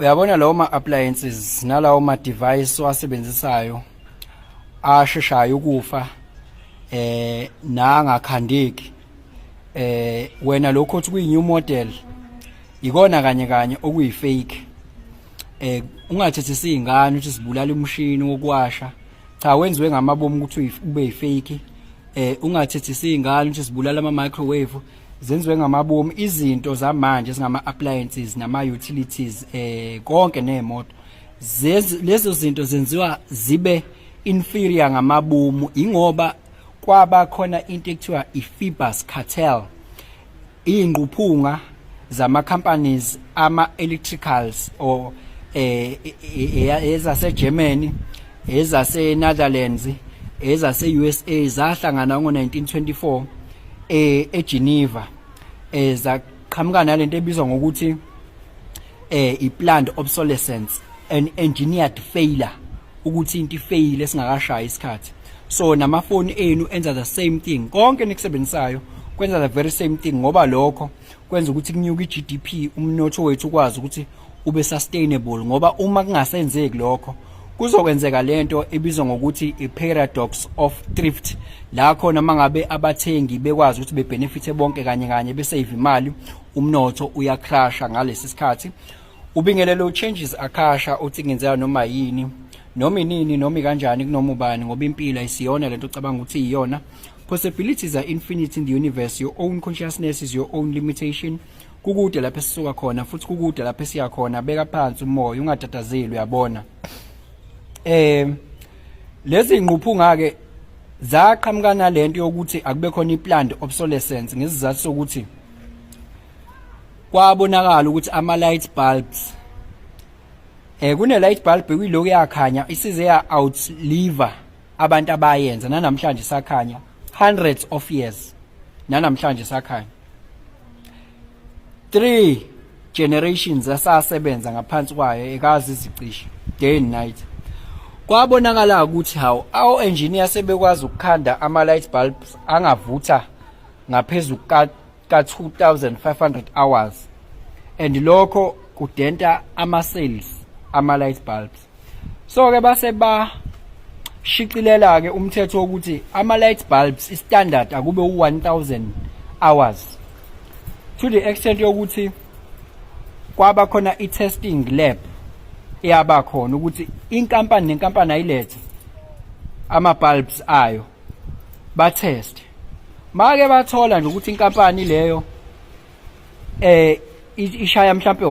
Uyabona lawo ma-appliances nalawo ma-device owasebenzisayo asheshayo ukufa nangakhandeki wena lokho uthi kuyi-new model ikona kanye kanye okuyi-fake. Ungathethisa iy'ngane ukuthi sibulala umshini wokuwasha, cha wenziwe ngamabomu ukuthi ube yi-fake. Ungathethisa iy'ngane ukuthi sibulala ama-microwave, zenziwe ngamabomu. Izinto zamanje ezingama-appliances nama-utilities konke ney'moto lezo zinto zenziwa zibe inferior ngamabomu ingoba kwaba khona into ekuthiwa i-Phoebus cartel, iy'nquphunga zama-companies ama-electricals or ezase-Germany, ezase-Netherlands, ezase-USA zahlangana ngo-1924 eGeneva zaqhamuka nalento ebizwa ngokuthi i-planned obsolescence, an engineered failure, ukuthi into ifeyile singakashayi isikhathi. So namafoni enu enza the same thing, konke nikusebenzisayo kwenza the very same thing, ngoba lokho kwenza ukuthi kunyuke i-GDP, umnotho wethu ukwazi ukuthi ube sustainable. Ngoba uma kungasenzeki lokho kuzokwenzeka lento ebizwa ngokuthi i-paradox of thrift, la khona mangabe abathengi bekwazi ukuthi bebenefite bonke kanye kanye besave imali, umnotho uyacrasha ngalesi sikhathi. Ubingelelo changes akhasha uthi ngenzeka noma yini noma inini noma kanjani kunoma ubani, ngoba impilo ayisiyona lento ocabanga ukuthi iyona. Possibilities are infinite in the universe. Your own consciousness is your own limitation. Kukude lapho esisuka khona futhi kukude lapho esiya khona. Beka phansi umoya, ungatatazeli, uyabona. Lezi ngquphunga ke zaqhamuka nalento yokuthi akube khona i-planned obsolescence ngesizathu sokuthi kwabonakala ukuthi ama-light bulbs kune-light bulb kuyiloko yakhanya isize ya-outlive abantu abayenza, nanamhlanje sakhanya hundreds of years, nanamhlanje sakhanya 3 generations asasebenza ngaphansi kwayo ekazi izicishe day and night. Kwabonakala ukuthi our engineers sebekwazi ukukhanda ama-light bulbs angavutha ngaphezulu ka-2500 hours, and lokho kudenta ama-cells ama-light bulbs. So ke base bashiqilela ke umthetho wokuthi ama-light bulbs i-standard akube u-1000 hours, to the extent yokuthi kwaba khona i-testing lab eyaba khona ukuthi inkampani nenkampani ayilethe ama-bulbs ayo ba-test. Make bathola nje ukuthi inkampani leyo ishaya mhlampe